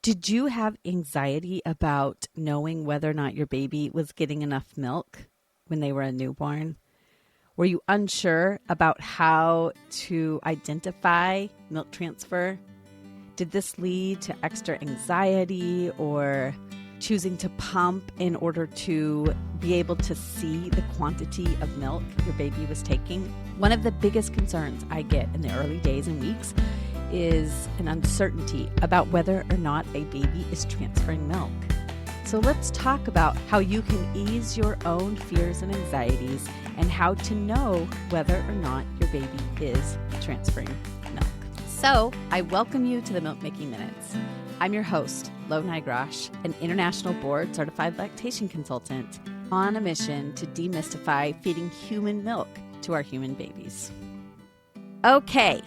Did you have anxiety about knowing whether or not your baby was getting enough milk when they were a newborn? Were you unsure about how to identify milk transfer? Did this lead to extra anxiety or choosing to pump in order to be able to see the quantity of milk your baby was taking? One of the biggest concerns I get in the early days and weeks is an uncertainty about whether or not a baby is transferring milk. So let's talk about how you can ease your own fears and anxieties and how to know whether or not your baby is transferring milk. So I welcome you to the Milk Making Minutes. I'm your host, Lo Nigrosh, an international board certified lactation consultant on a mission to demystify feeding human milk to our human babies. Okay.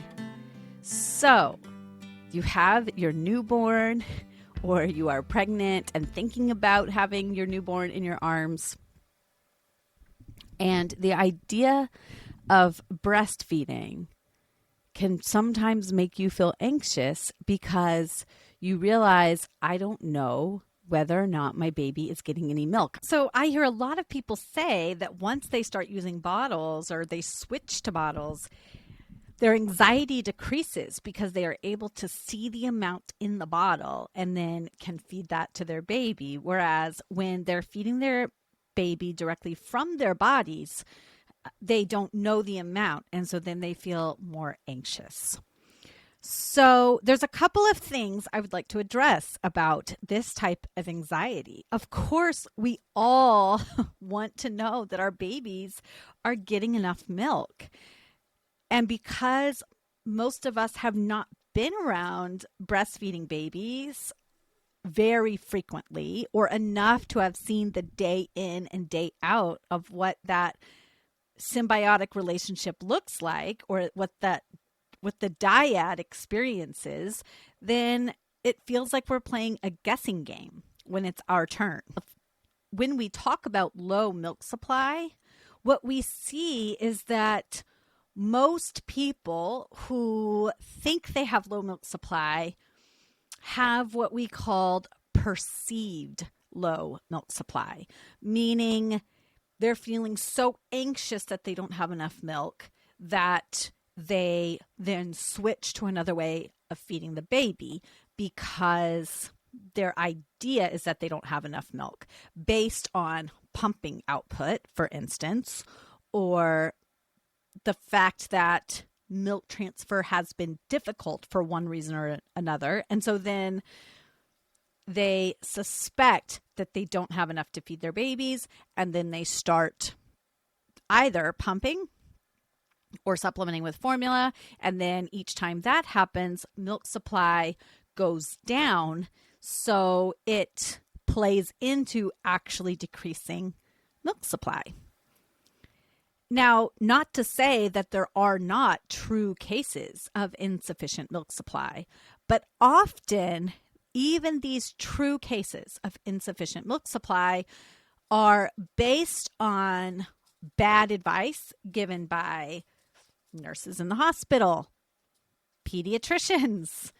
So, you have your newborn, or you are pregnant and thinking about having your newborn in your arms. And the idea of breastfeeding can sometimes make you feel anxious because you realize, I don't know whether or not my baby is getting any milk. So I hear a lot of people say that once they start using bottles or they switch to bottles, their anxiety decreases because they are able to see the amount in the bottle and then can feed that to their baby. Whereas when they're feeding their baby directly from their bodies, they don't know the amount. And so then they feel more anxious. So there's a couple of things I would like to address about this type of anxiety. Of course, we all want to know that our babies are getting enough milk. And because most of us have not been around breastfeeding babies very frequently or enough to have seen the day in and day out of what that symbiotic relationship looks like or what the dyad experiences, then it feels like we're playing a guessing game when it's our turn. When we talk about low milk supply, what we see is that most people who think they have low milk supply have what we called perceived low milk supply, meaning they're feeling so anxious that they don't have enough milk that they then switch to another way of feeding the baby because their idea is that they don't have enough milk based on pumping output, for instance, or the fact that milk transfer has been difficult for one reason or another. And so then they suspect that they don't have enough to feed their babies, and then they start either pumping or supplementing with formula. And then each time that happens, milk supply goes down. So it plays into actually decreasing milk supply. Now, not to say that there are not true cases of insufficient milk supply, but often even these true cases of insufficient milk supply are based on bad advice given by nurses in the hospital, pediatricians,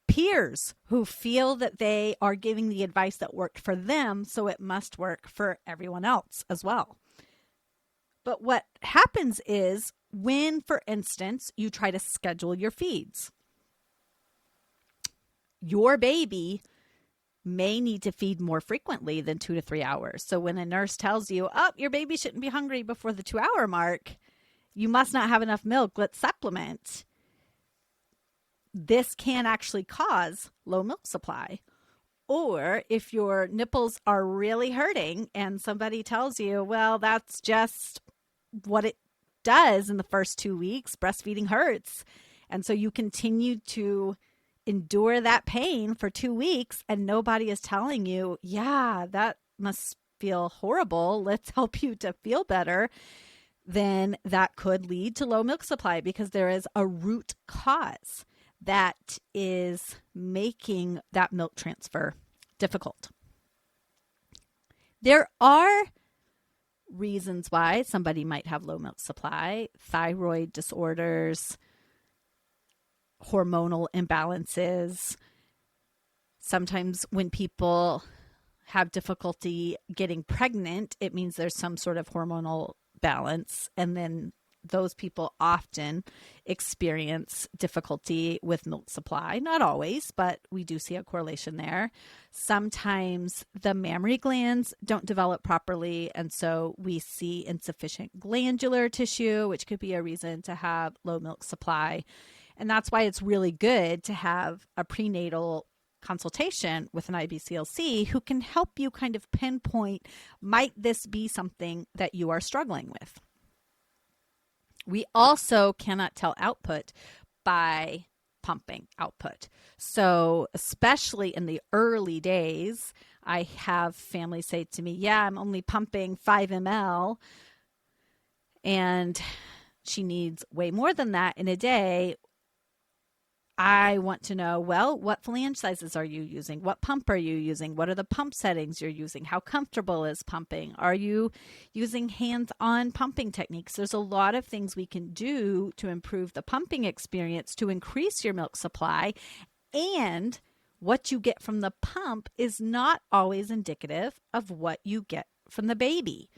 peers who feel that they are giving the advice that worked for them, so it must work for everyone else as well. But what happens is when, for instance, you try to schedule your feeds, your baby may need to feed more frequently than 2 to 3 hours. So when a nurse tells you, oh, your baby shouldn't be hungry before the 2-hour mark, you must not have enough milk, let's supplement. This can actually cause low milk supply. Or if your nipples are really hurting and somebody tells you, well, that's just what it does in the first 2 weeks, breastfeeding hurts. And so you continue to endure that pain for 2 weeks and nobody is telling you, yeah, that must feel horrible. Let's help you to feel better. Then that could lead to low milk supply because there is a root cause that is making that milk transfer difficult. There are reasons why somebody might have low milk supply: thyroid disorders, hormonal imbalances, Sometimes when people have difficulty getting pregnant, it means there's some sort of hormonal balance. And then those people often experience difficulty with milk supply. Not always, but we do see a correlation there. Sometimes the mammary glands don't develop properly, and so we see insufficient glandular tissue, which could be a reason to have low milk supply. And that's why it's really good to have a prenatal consultation with an IBCLC who can help you kind of pinpoint, might this be something that you are struggling with? We also cannot tell output by pumping output. So especially in the early days, I have families say to me, yeah, I'm only pumping 5 ml, and she needs way more than that in a day. I want to know, well, what flange sizes are you using? What pump are you using? What are the pump settings you're using? How comfortable is pumping? Are you using hands-on pumping techniques? There's a lot of things we can do to improve the pumping experience to increase your milk supply. And what you get from the pump is not always indicative of what you get from the baby.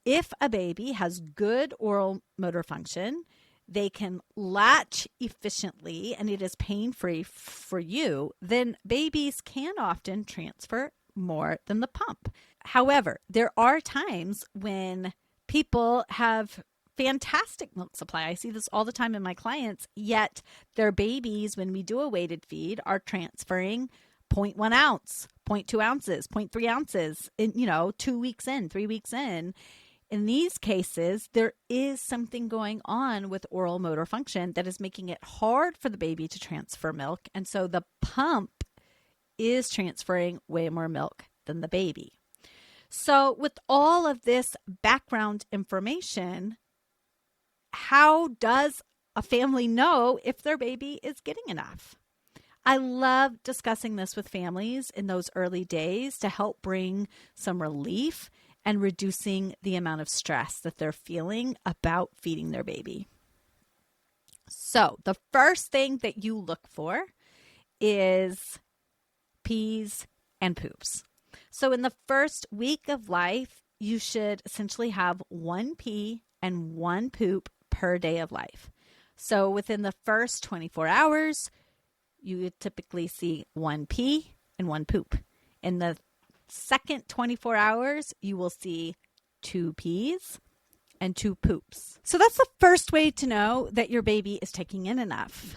If a baby has good oral motor function, they can latch efficiently, and it is pain-free for you, then babies can often transfer more than the pump. However, there are times when people have fantastic milk supply. I see this all the time in my clients, yet their babies, when we do a weighted feed, are transferring 0.1 ounce, 0.2 ounces, 0.3 ounces in, 2 weeks in, 3 weeks in. In these cases, there is something going on with oral motor function that is making it hard for the baby to transfer milk. And so the pump is transferring way more milk than the baby. So with all of this background information, how does a family know if their baby is getting enough? I love discussing this with families in those early days to help bring some relief and reducing the amount of stress that they're feeling about feeding their baby. So the first thing that you look for is pees and poops. So in the first week of life, you should essentially have 1 pee and 1 poop per day of life. So within the first 24 hours, you would typically see 1 pee and 1 poop. In the second 24 hours, you will see 2 pees and 2 poops. So that's the first way to know that your baby is taking in enough.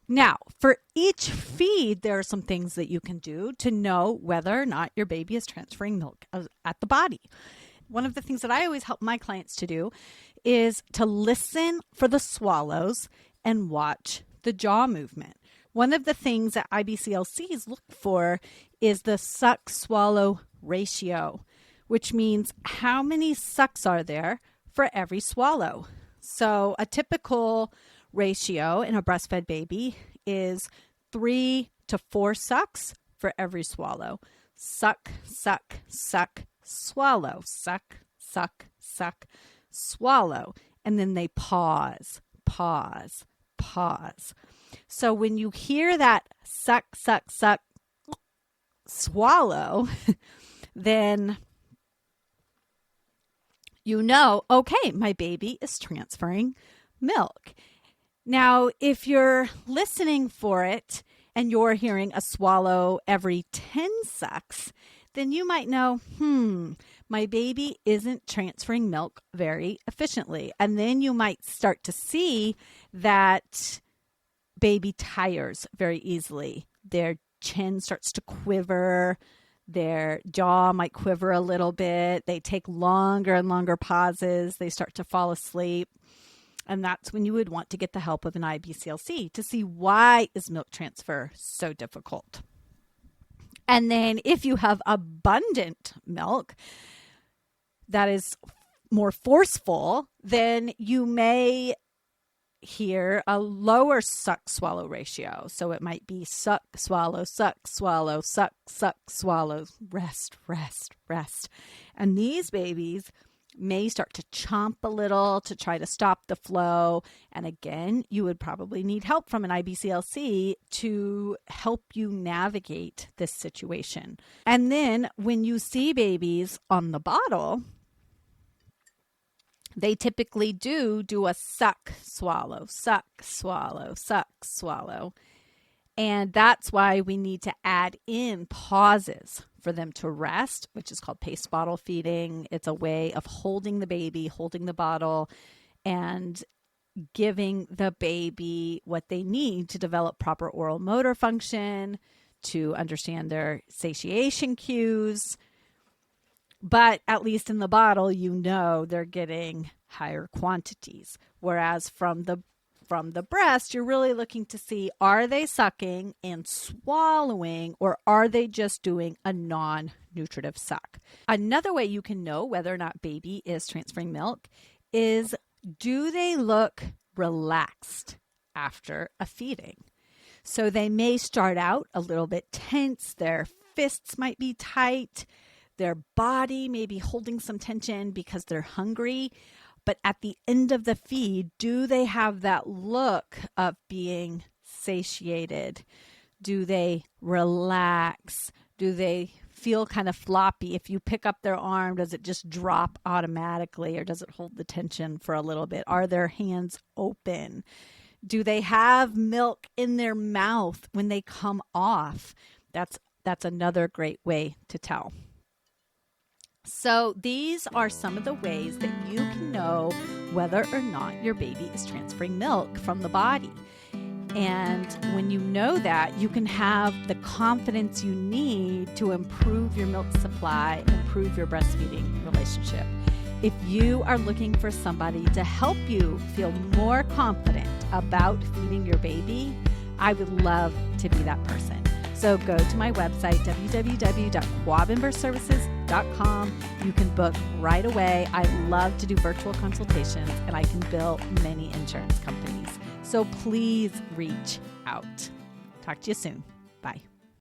Now, for each feed, there are some things that you can do to know whether or not your baby is transferring milk at the body. One of the things that I always help my clients to do is to listen for the swallows and watch the jaw movement. One of the things that IBCLCs look for is the suck-swallow ratio, which means how many sucks are there for every swallow. So a typical ratio in a breastfed baby is 3 to 4 sucks for every swallow. Suck, suck, suck, swallow. Suck, suck, suck, swallow. And then they pause, pause, pause. So when you hear that suck, suck, suck, swallow, then you know, okay, my baby is transferring milk. Now, if you're listening for it and you're hearing a swallow every 10 sucks, then you might know, my baby isn't transferring milk very efficiently. And then you might start to see that baby tires very easily. Their chin starts to quiver. Their jaw might quiver a little bit. They take longer and longer pauses. They start to fall asleep. And that's when you would want to get the help of an IBCLC to see why is milk transfer so difficult. And then if you have abundant milk that is more forceful, then you may hear a lower suck-swallow ratio. So it might be suck, swallow, suck, swallow, suck, suck, swallow, rest, rest, rest. And these babies may start to chomp a little to try to stop the flow. And again, you would probably need help from an IBCLC to help you navigate this situation. And then when you see babies on the bottle, they typically do a suck, swallow, suck, swallow, suck, swallow. And that's why we need to add in pauses for them to rest, which is called pace bottle feeding. It's a way of holding the baby, holding the bottle, and giving the baby what they need to develop proper oral motor function, to understand their satiation cues. But at least in the bottle, you know they're getting higher quantities. Whereas from the breast, you're really looking to see, are they sucking and swallowing, or are they just doing a non-nutritive suck? Another way you can know whether or not baby is transferring milk is, do they look relaxed after a feeding? So they may start out a little bit tense, their fists might be tight, their body may be holding some tension because they're hungry. But at the end of the feed, do they have that look of being satiated? Do they relax? Do they feel kind of floppy? If you pick up their arm, does it just drop automatically, or does it hold the tension for a little bit? Are their hands open? Do they have milk in their mouth when they come off? That's another great way to tell. So these are some of the ways that you can know whether or not your baby is transferring milk from the body. And when you know that, you can have the confidence you need to improve your milk supply, improve your breastfeeding relationship. If you are looking for somebody to help you feel more confident about feeding your baby, I would love to be that person. So go to my website, www.quabbinbirthservices.com. You can book right away. I love to do virtual consultations, and I can bill many insurance companies. So please reach out. Talk to you soon. Bye.